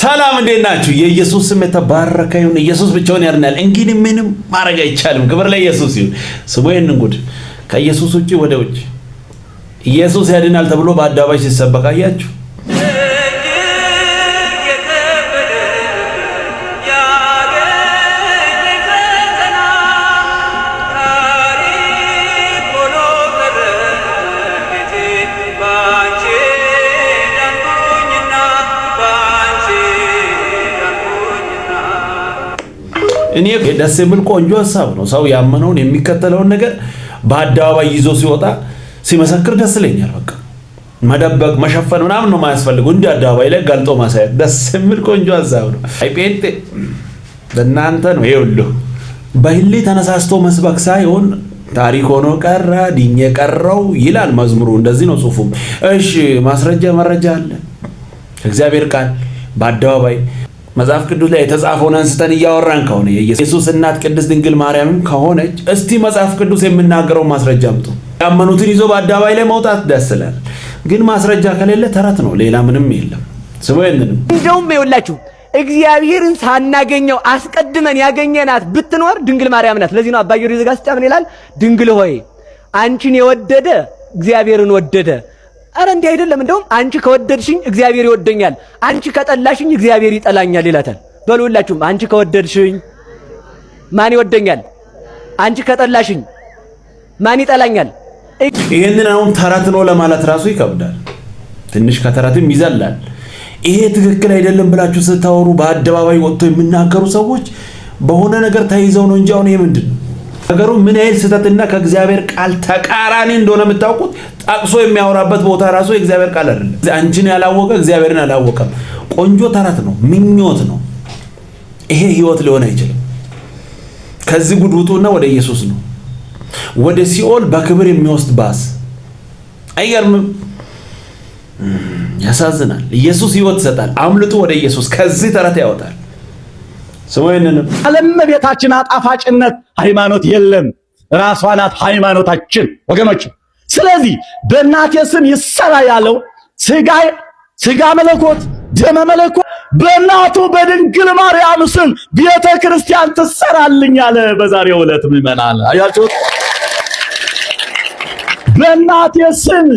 ሰላም እንዴት ናችሁ? የኢየሱስ ስም የተባረከ ይሁን። ኢየሱስ ብቻውን ያድናል። እንግዲህ ምንም ማድረግ አይቻልም። ክብር ለኢየሱስ ይሁን። ስሙ ይህንን ጉድ ከኢየሱስ ውጪ ወደ ውጭ ኢየሱስ ያድናል ተብሎ በአደባባይ ሲሰበክ አያችሁ? እኔ ደስ የሚል ቆንጆ ሐሳብ ነው። ሰው ያመነውን የሚከተለውን ነገር በአደባባይ ይዞ ሲወጣ ሲመሰክር ደስ ይለኛል። በቃ መደበቅ መሸፈን ምናምን ነው የማያስፈልገው። እንዲህ አደባባይ ላይ ገልጦ ማሳየት ደስ የሚል ቆንጆ ሐሳብ ነው። አይ ጴንጤ ለእናንተ ነው ይሄ ሁሉ። በህሊ ተነሳስቶ መስበክ ሳይሆን ታሪክ ሆኖ ቀረ ድኜ ቀረው ይላል መዝሙሩ። እንደዚህ ነው ጽሑፉ። እሺ ማስረጃ መረጃ አለ። እግዚአብሔር ቃል በአደባባይ መጽሐፍ ቅዱስ ላይ የተጻፈውን አንስተን እያወራን ከሆነ የኢየሱስ እናት ቅድስት ድንግል ማርያም ከሆነች እስቲ መጽሐፍ ቅዱስ የሚናገረው ማስረጃ አምጡ። ያመኑትን ይዞ በአደባባይ ላይ መውጣት ደስ ይላል፣ ግን ማስረጃ ከሌለ ተረት ነው፣ ሌላ ምንም የለም። ስሙ ይንንም እንደውም ይኸውላችሁ እግዚአብሔርን ሳናገኘው አስቀድመን ያገኘናት ብትኖር ድንግል ማርያም ናት። ለዚህ ነው አባ ጊዮርጊስ ዘጋስጫ ምን ይላል? ድንግል ሆይ አንቺን የወደደ እግዚአብሔርን ወደደ። አረ እንዲህ አይደለም። እንደውም አንቺ ከወደድሽኝ እግዚአብሔር ይወደኛል፣ አንቺ ከጠላሽኝ እግዚአብሔር ይጠላኛል ይላታል። በሉላችሁም አንቺ ከወደድሽኝ ማን ይወደኛል? አንቺ ከጠላሽኝ ማን ይጠላኛል? ይሄንን አሁን ተረት ነው ለማለት ራሱ ይከብዳል፣ ትንሽ ከተረትም ይዘላል። ይሄ ትክክል አይደለም ብላችሁ ስታወሩ በአደባባይ ወጥቶ የሚናገሩ ሰዎች በሆነ ነገር ተይዘው ነው እንጂ አሁን ይሄ ምንድነው ነገሩ? ምን ያህል ስህተትና ከእግዚአብሔር ቃል ተቃራኒ እንደሆነ የምታውቁት ጠቅሶ የሚያወራበት ቦታ ራሱ የእግዚአብሔር ቃል አይደለም። አንቺን ያላወቀ እግዚአብሔርን አላወቀም። ቆንጆ ተረት ነው፣ ምኞት ነው። ይሄ ህይወት ሊሆን አይችልም። ከዚህ ጉድ ውጡና ወደ ኢየሱስ ነው፣ ወደ ሲኦል በክብር የሚወስድ ባስ። አይገርምም? ያሳዝናል። ኢየሱስ ህይወት ይሰጣል። አምልጡ ወደ ኢየሱስ፣ ከዚህ ተረት ያወጣል። ሰውየነንም አለመቤታችን አጣፋጭነት ሃይማኖት የለም፣ ራሷ ናት ሃይማኖታችን ወገኖች። ስለዚህ በእናቴ ስም ይሰራ ያለው ስጋ መለኮት ደመ መለኮት በእናቱ በድንግል ማርያም ስም ቤተ ክርስቲያን ትሰራልኝ አለ። በዛሬው ዕለት ምእመናን አያችሁ፣ በእናቴ ስም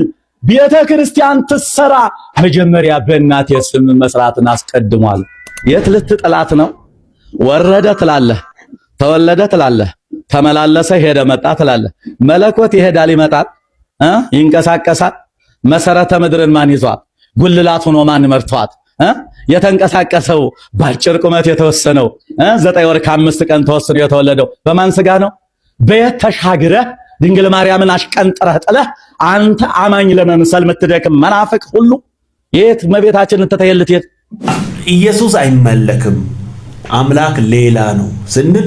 ቤተ ክርስቲያን ትሰራ። መጀመሪያ በእናቴ ስም መስራትን አስቀድሟል። የት ልትጥላት ነው? ወረደ ትላለህ፣ ተወለደ ትላለህ፣ ተመላለሰ ሄደ መጣ ትላለህ። መለኮት ይሄዳል ይመጣል፣ ይንቀሳቀሳል። መሰረተ ምድርን ማን ይዟል? ጉልላት ሆኖ ማን መርቷት? የተንቀሳቀሰው ባጭር ቁመት የተወሰነው 9 ወር ከ5 ቀን ተወስኖ የተወለደው በማን ስጋ ነው? በየት ተሻግረህ ድንግል ማርያምን አሽቀንጥረህ ጥለህ አንተ አማኝ ለመምሰል የምትደክም መናፍቅ ሁሉ የት እመቤታችንን ተተየልት የት ኢየሱስ አይመለክም አምላክ ሌላ ነው ስንል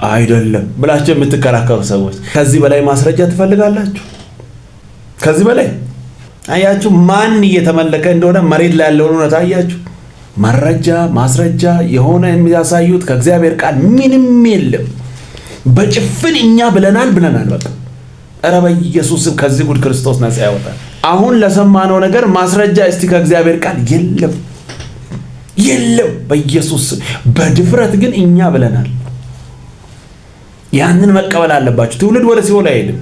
አይደለም ብላችሁ የምትከራከሩ ሰዎች ከዚህ በላይ ማስረጃ ትፈልጋላችሁ? ከዚህ በላይ አያችሁ ማን እየተመለከ እንደሆነ መሬት ላይ ያለውን እውነት አያችሁ? መረጃ ማስረጃ የሆነ የሚያሳዩት ከእግዚአብሔር ቃል ምንም የለም። በጭፍን እኛ ብለናል በቃ። ኧረ በኢየሱስ ከዚህ ጉድ ክርስቶስ ነፃ ያወጣል። አሁን ለሰማነው ነገር ማስረጃ እስቲ ከእግዚአብሔር ቃል የለም በኢየሱስ በድፍረት ግን እኛ ብለናል። ያንን መቀበል አለባችሁ። ትውልድ ወደ ሲኦል አይሄድም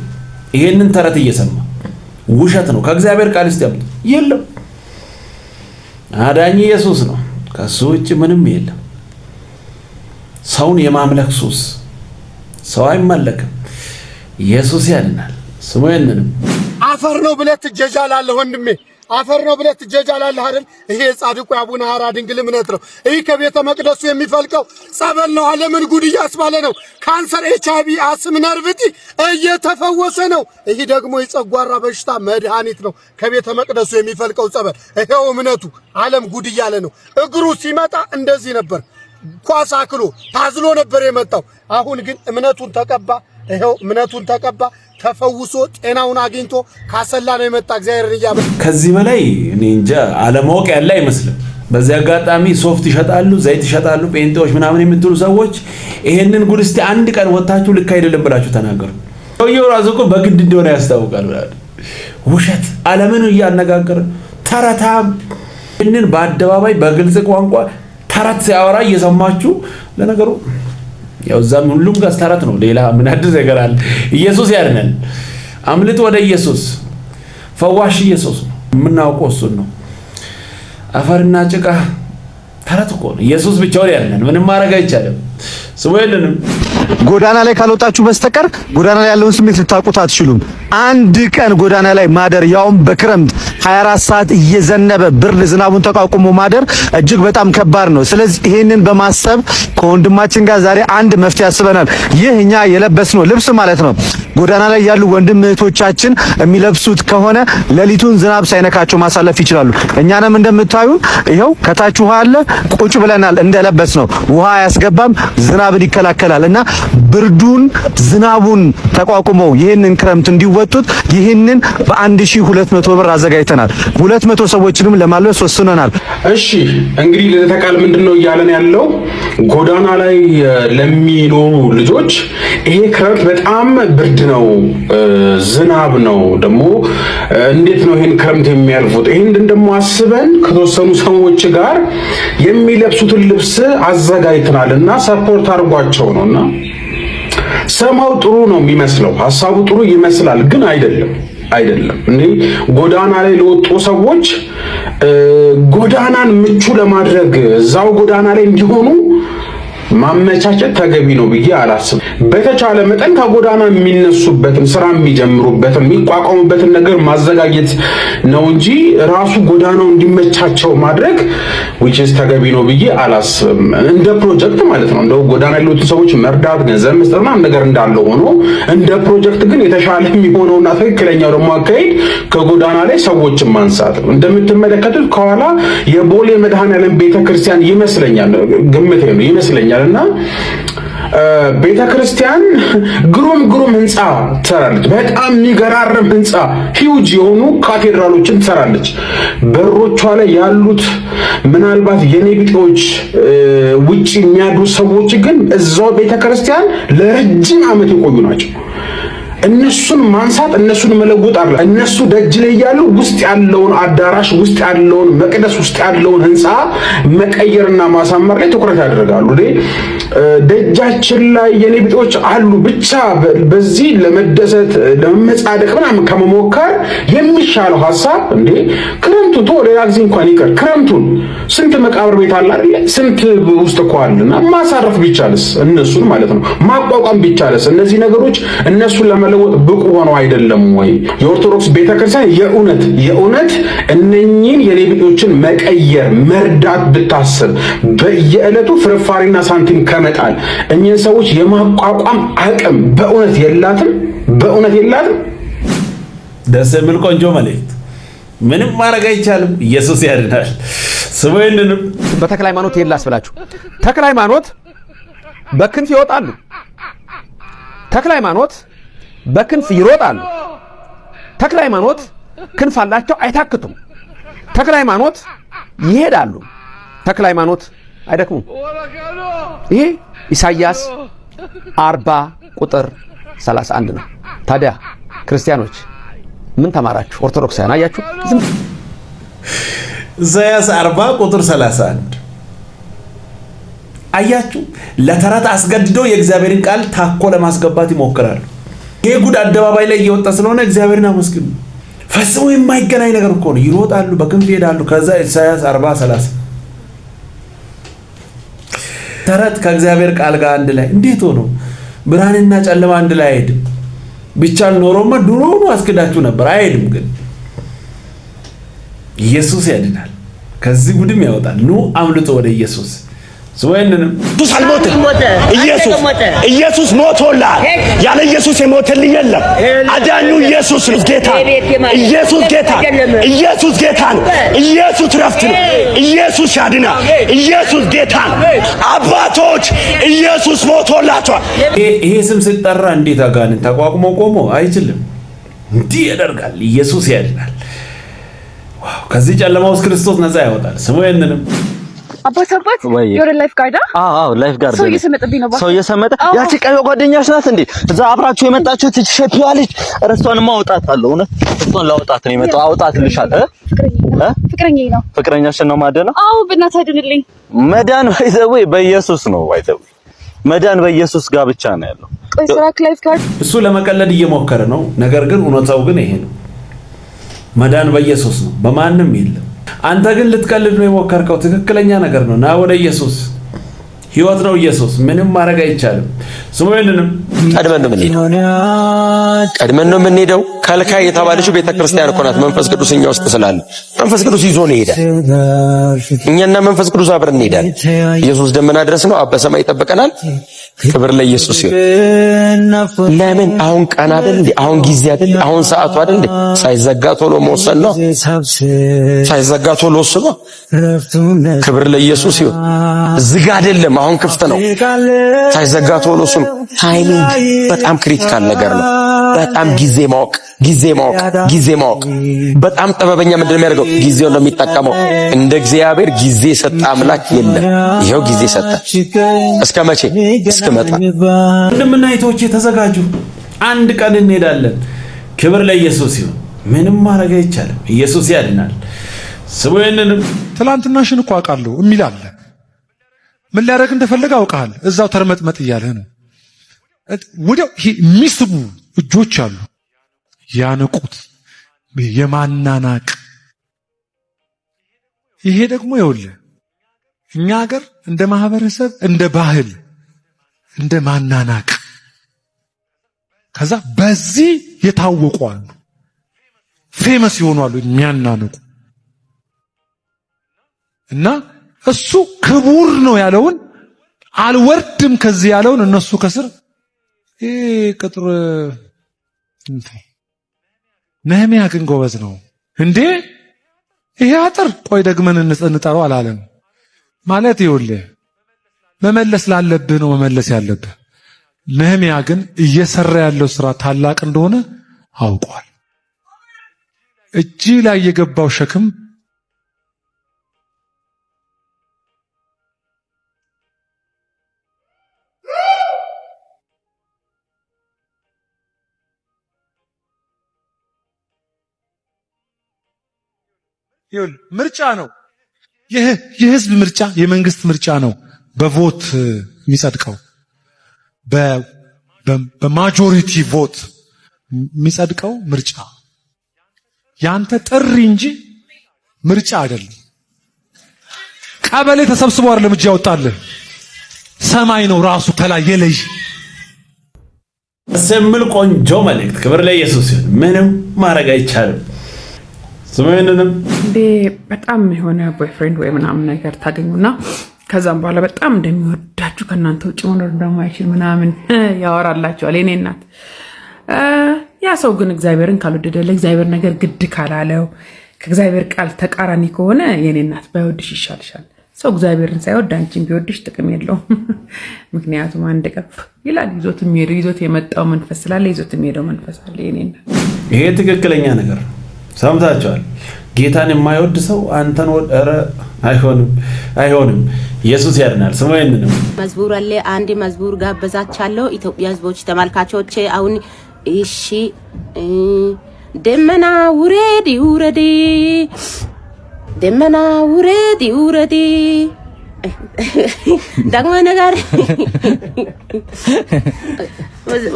ይሄንን ተረት እየሰማ ውሸት ነው። ከእግዚአብሔር ቃል እስቲ ያምጡ። የለም አዳኝ ኢየሱስ ነው፣ ከሱ ውጭ ምንም የለም። ሰውን የማምለክ ሱስ ሰው አይመለክም፣ ኢየሱስ ያድናል። ስሙ ይንንም አፈር ነው ብለህ ትጀጃላለህ ወንድሜ፣ አፈር ነው ብለህ ትጀጃላለህ አይደል? ይሄ ጻድቁ አቡነ ሐራ ድንግል እምነት ነው። ይሄ ከቤተ መቅደሱ የሚፈልቀው ጸበል ነው። ዓለምን ጉድ እያስባለ ነው። ካንሰር፣ HIV፣ አስም፣ ነርቭቲ እየተፈወሰ ነው። ይሄ ደግሞ የጨጓራ በሽታ መድኃኒት ነው። ከቤተ መቅደሱ የሚፈልቀው ጸበል ይሄው እምነቱ ዓለም ጉድ እያለ ነው። እግሩ ሲመጣ እንደዚህ ነበር፣ ኳስ አክሎ ታዝሎ ነበር የመጣው። አሁን ግን እምነቱን ተቀባ። ይሄው እምነቱን ተቀባ፣ ተፈውሶ ጤናውን አግኝቶ ካሰላ ነው የመጣ። እግዚአብሔር ይያበ ከዚህ በላይ እኔ እንጃ አለማወቅ ያለ አይመስልም። በዚህ አጋጣሚ ሶፍት ይሸጣሉ፣ ዘይት ይሸጣሉ፣ ጴንጤዎች ምናምን የምትሉ ሰዎች ይሄንን ጉድ እስቲ አንድ ቀን ወጣችሁ ልክ አይደለም ብላችሁ ተናገሩ። ሰውየው ራሱ እኮ በግድ እንደሆነ ያስታውቃል። ውሸት ዓለምን እያነጋገረ ተረታም ይህንን በአደባባይ በግልጽ ቋንቋ ተረት ሲያወራ እየሰማችሁ ለነገሩ ያው እዛም ሁሉም ጋር ተረት ነው። ሌላ ምን አዲስ ነገር አለ? ኢየሱስ ያድነን። አምልጥ ወደ ኢየሱስ። ፈዋሽ ኢየሱስ ነው። የምናውቀው እሱን ነው። አፈርና ጭቃ ተረት እኮ ነው። ኢየሱስ ብቻውን ያድነን። ምንም ማድረግ አይቻልም። ስሙ የለንም። ጎዳና ላይ ካልወጣችሁ በስተቀር ጎዳና ላይ ያለውን ስሜት ልታውቁት አትችሉም። አንድ ቀን ጎዳና ላይ ማደር ያውም በክረምት 24 ሰዓት እየዘነበ ብርድ ዝናቡን ተቋቁሞ ማደር እጅግ በጣም ከባድ ነው። ስለዚህ ይሄንን በማሰብ ከወንድማችን ጋር ዛሬ አንድ መፍትሄ ያስበናል። ይህ እኛ የለበስነው ልብስ ማለት ነው ጎዳና ላይ ያሉ ወንድም እህቶቻችን የሚለብሱት ከሆነ ሌሊቱን ዝናብ ሳይነካቸው ማሳለፍ ይችላሉ። እኛንም እንደምታዩን ይኸው ከታች ውሃ አለ፣ ቁጭ ብለናል እንደለበስ ነው። ውሃ አያስገባም፣ ዝናብን ይከላከላል እና ብርዱን ዝናቡን ተቋቁመው ይህንን ክረምት እንዲወጡት ይህንን በ1200 ብር አዘጋጅተናል። 200 ሰዎችንም ለማልበስ ወስነናል። እሺ እንግዲህ ለተቃል ምንድነው እያለን ያለው ጎዳና ላይ ለሚኖሩ ልጆች ይሄ ክረምት በጣም ብርድ ነው፣ ዝናብ ነው። ደግሞ እንዴት ነው ይሄን ክረምት የሚያልፉት? ይሄን ደግሞ አስበን ከተወሰኑ ሰዎች ጋር የሚለብሱትን ልብስ አዘጋጅተናልና ሰፖርት አድርጓቸው ነውና ሰማው ጥሩ ነው የሚመስለው፣ ሐሳቡ ጥሩ ይመስላል፣ ግን አይደለም። እኔ ጎዳና ላይ ለወጡ ሰዎች ጎዳናን ምቹ ለማድረግ እዛው ጎዳና ላይ እንዲሆኑ ማመቻቸት ተገቢ ነው ብዬ አላስብም። በተቻለ መጠን ከጎዳና የሚነሱበትን ስራ የሚጀምሩበትን የሚቋቋሙበትን ነገር ማዘጋጀት ነው እንጂ ራሱ ጎዳናው እንዲመቻቸው ማድረግ which is ተገቢ ነው ብዬ አላስብም። እንደ ፕሮጀክት ማለት ነው። እንደው ጎዳና ያሉት ሰዎች መርዳት፣ ገንዘብ መስጠት ምናምን ነገር እንዳለው ሆኖ እንደ ፕሮጀክት ግን የተሻለ የሚሆነውና ትክክለኛው ደግሞ አካሄድ ከጎዳና ላይ ሰዎችን ማንሳት ነው። እንደምትመለከቱት ከኋላ የቦሌ መድኃኔዓለም ቤተክርስቲያን ይመስለኛል፣ ግምቴ ነው ይመስለኛል እና ቤተክርስቲያን ግሩም ህንጻ ትሰራለች። በጣም የሚገራርም ህንጻ ሂውጅ የሆኑ ካቴድራሎችን ትሰራለች። በሮቿ ላይ ያሉት ምናልባት የኔቢጤዎች ውጪ የሚያድሩ ሰዎች ግን እዛው ቤተክርስቲያን ለረጅም ዓመት የቆዩ ናቸው። እነሱን ማንሳት እነሱን መለወጥ አለ። እነሱ ደጅ ላይ ያሉ ውስጥ ያለውን አዳራሽ ውስጥ ያለውን መቅደስ ውስጥ ያለውን ህንጻ መቀየርና ማሳመር ላይ ትኩረት ያደርጋሉ። ደጃችን ላይ የኔቢጤዎች አሉ ብቻ በዚህ ለመደሰት ለመጻደቅ ምናምን ከመሞከር የሚሻለው ሐሳብ እንዴ ክረምቱን ቶ ሌላ ጊዜ እንኳን ይቀር ክረምቱን ስንት መቃብር ቤት አለ አይደል? ስንት ውስጥ እኮ አለና ማሳረፍ ቢቻልስ እነሱን ማለት ነው ማቋቋም ቢቻልስ እነዚህ ነገሮች እነሱን ለመለወጥ ብቁ ሆነው አይደለም ወይ? የኦርቶዶክስ ቤተክርስቲያን የእውነት እነኚህን የኔቢጤዎችን መቀየር መርዳት ብታስብ በየዕለቱ ፍርፋሪና ሳንቲም ከመጣል እኚህን ሰዎች የማቋቋም አቅም በእውነት የላትም። ደስ የሚል ቆንጆ መልእክት። ምንም ማድረግ አይቻልም። ኢየሱስ ያድናል። ስሙኝንም በተክለ ሃይማኖት የላስ ብላችሁ ተክለ ሃይማኖት በክንፍ ይወጣሉ። ተክለ ሃይማኖት በክንፍ ይሮጣሉ። ተክለ ሃይማኖት ክንፍ አላቸው፣ አይታክቱም። ተክለ ሃይማኖት ይሄዳሉ። ተክለ ሃይማኖት አይደክሙም። ይሄ ኢሳይያስ 40 ቁጥር 31 ነው። ታዲያ ክርስቲያኖች ምን ተማራችሁ? ኦርቶዶክሳውያን አያችሁ? ኢሳይያስ 40 ቁጥር 31 አያችሁ? ለተረት አስገድደው የእግዚአብሔርን ቃል ታኮ ለማስገባት ይሞክራሉ። ይሄ ጉድ አደባባይ ላይ እየወጣ ስለሆነ እግዚአብሔርን አመስግኑ። ፈጽሞ የማይገናኝ ነገር እኮ ነው። ይሮጣሉ፣ በክንፍ ይሄዳሉ። ከዛ ኢሳይያስ 40:30 ተረት ከእግዚአብሔር ቃል ጋር አንድ ላይ እንዴት ሆኖ ብርሃንና ጨለማ አንድ ላይ አይሄድም? ቢቻል ኖሮማ ድሮኑ አስክዳችሁ ነበር። አይሄድም። ግን ኢየሱስ ያድናል፣ ከዚህ ጉድም ያወጣል። ኑ አምልጦ ወደ ኢየሱስ። ወይንንም ኢየሱስ አልሞተም። ኢየሱስ ሞቶላል። ያለ ኢየሱስ የሞተልኝ የለም። አዳኙ ኢየሱስ ነው። ጌታ ኢየሱስ ጌታ ኢየሱስ ጌታ ነው። ኢየሱስ ረፍት ነው። ኢየሱስ ያድናል። ኢየሱስ ጌታ ነው። አባቶች ኢየሱስ ሞቶላቸዋል። ይሄ ስም ሲጠራ እንዴት አጋንንት ተቋቁሞ ቆሞ አይችልም። እንዲህ ያደርጋል። ኢየሱስ ያድናል። ዋው! ከዚህ ጨለማ ውስጥ ክርስቶስ ነፃ ያወጣል። ስሙ ይንንም አባት የወደ ላይፍ ጋርዳ ላይፍ ጋርዳ ሰው እየሰመጠብኝ ነው። ሰው እየሰመጠ ያቺ ቀይ ጓደኛሽ ናት እንዴ? እዛ አብራችሁ የመጣችሁት ሸፒዋ ልጅ እረሷን ማውጣት አለው። እውነት እሷን ላውጣት ነው የመጣው። አውጣት ልሻል ፍቅረኛዬ ነው። ፍቅረኛሽን ነው ማደነው? አዎ በእናትህ አድንልኝ። መዳን ወይ በኢየሱስ ነው አይተው መዳን በኢየሱስ ጋር ብቻ ነው ያለው። ቆይ ስራክ ላይፍ ካርድ እሱ ለመቀለድ እየሞከረ ነው። ነገር ግን እውነታው ግን ይሄ ነው። መዳን በኢየሱስ ነው፣ በማንም የለም። አንተ ግን ልትቀልድ ነው የሞከርከው። ትክክለኛ ነገር ነው። ና ወደ ኢየሱስ። ህይወት ነው ኢየሱስ። ምንም ማድረግ አይቻልም። ስሙኝንም ቀድመን ነው የምንሄደው። ከልካይ የተባለችው ቤተክርስቲያን እኮ ናት። መንፈስ ቅዱስ እኛ ውስጥ ስላለ መንፈስ ቅዱስ ይዞን ይሄዳል። እኛና መንፈስ ቅዱስ አብረን እንሄዳለን። ኢየሱስ ደመና ድረስ ነው። አብ በሰማይ ይጠብቀናል። ክብር ለኢየሱስ ይሁን። ለምን አሁን ቀን አይደል እንዴ? አሁን ጊዜ አይደል? አሁን ሰዓቱ አይደል እንዴ? ሳይዘጋ ቶሎ መወሰን ነው። ሳይዘጋ ቶሎ ወስኖ ክብር ለኢየሱስ ይሁን። ዝጋ አይደለም፣ አሁን ክፍት ነው። ሳይዘጋ ቶሎ ወስኖ ታይሚንግ በጣም ክሪቲካል ነገር ነው። በጣም ጊዜ ማወቅ በጣም ጥበበኛ ምንድን ነው የሚያደርገው? ጊዜውን ነው የሚጠቀመው። እንደ እግዚአብሔር ጊዜ ሰጠ አምላክ የለም። ይሄው ጊዜ ሰጠ። እስከ መቼ? እስከመጣ። ወንድምና እህቶቼ ተዘጋጁ። አንድ ቀን እንሄዳለን። ክብር ለኢየሱስ ይሁን። ምንም ማድረግ አይቻልም። ኢየሱስ ያድናል። ስሙ ይሄንንም ትላንትናሽን እኮ አውቃለሁ የሚል አለ። ምን ሊያደርግ እንደፈለገ አውቃለሁ። እዛው ተርመጥመጥ እያለህ ነው። ወዲያው የሚስቡ እጆች አሉ። ያነቁት የማናናቅ ይሄ ደግሞ ይኸውልህ እኛ ሀገር እንደ ማህበረሰብ እንደ ባህል እንደ ማናናቅ ከዛ በዚህ የታወቁ አሉ። ፌመስ ይሆናሉ የሚያናንቁ እና እሱ ክቡር ነው ያለውን አልወርድም ከዚህ ያለውን እነሱ ከስር ቅጥር ነህምያ ግን ጎበዝ ነው እንዴ! ይሄ አጥር ቆይ ደግመን እንጠራው አላለም ማለት ይኸውልህ መመለስ ላለብህ ነው መመለስ ያለብህ። ነህምያ ግን እየሰራ ያለው ስራ ታላቅ እንደሆነ አውቋል። እጅ ላይ የገባው ሸክም ይሁን ምርጫ ነው። የህዝብ ምርጫ የመንግስት ምርጫ ነው። በቮት የሚጸድቀው በማጆሪቲ ቮት የሚጸድቀው ምርጫ ያንተ ጥሪ እንጂ ምርጫ አይደለም። ቀበሌ ተሰብስቦ አይደለም እጅ ያወጣልህ ሰማይ ነው ራሱ ከላይ የለይ ስምል ቆንጆ መልእክት። ክብር ለኢየሱስ ይሁን። ምንም ማድረግ አይቻልም። ስሙኝንም በጣም የሆነ ቦይፍሬንድ ወይ ምናምን ነገር ታገኙና ከዛም በኋላ በጣም እንደሚወዳችሁ ከናንተ ውጭ መኖር እንደማይችል ምናምን ያወራላችኋል። የኔ እናት ያ ሰው ግን እግዚአብሔርን ካልወደደ ለእግዚአብሔር ነገር ግድ ካላለው ከእግዚአብሔር ቃል ተቃራኒ ከሆነ የኔ እናት ባይወድሽ ይሻልሻል። ሰው እግዚአብሔርን ሳይወድ አንቺን ቢወድሽ ጥቅም የለውም። ምክንያቱም አንድ ቀፍ ይላል ይዞት የመጣው መንፈስ ስላለ ይዞት የሚሄደው መንፈስ አለ። የኔ እናት ይሄ ትክክለኛ ነገር ሰምታችኋል። ጌታን የማይወድ ሰው አንተን ወደረ አይሆንም። ኢየሱስ ያድናል። ስሙ ይሄንን መዝሙር አለ። አንድ መዝሙር ጋበዛቻለሁ ኢትዮጵያ ህዝቦች ተመልካቾቼ። አሁን እሺ ደመና ውረድ ውረድ ደመና ውረድ ውረድ ደግሞ ነገር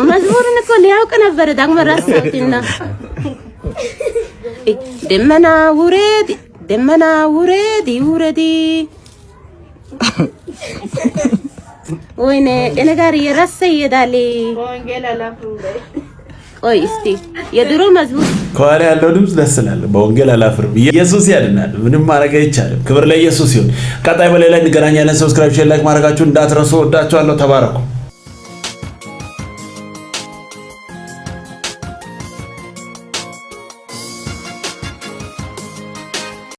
መዝሙርን እኮ ሊያውቅ ነበር ደግሞ ራስህና ደመና ውረድ ውረድ ወይኔ ነገር የራስ ይዳሊ ወንጌል አላፍሩም። ቆይ እስቲ የድሮ መዝሙር ከኋላ ያለው ድምጽ ደስ ይላል። በወንጌል አላፍርም። ኢየሱስ ያድናል። ምንም ማድረግ አይቻልም። ክብር ለኢየሱስ ይሁን። ቀጣይ በሌላ እንገናኛለን። ሰብስክራይብ፣ ሼር፣ ላይክ ማድረጋችሁን እንዳትረሱ። ወዳችኋለሁ። ተባረኩ።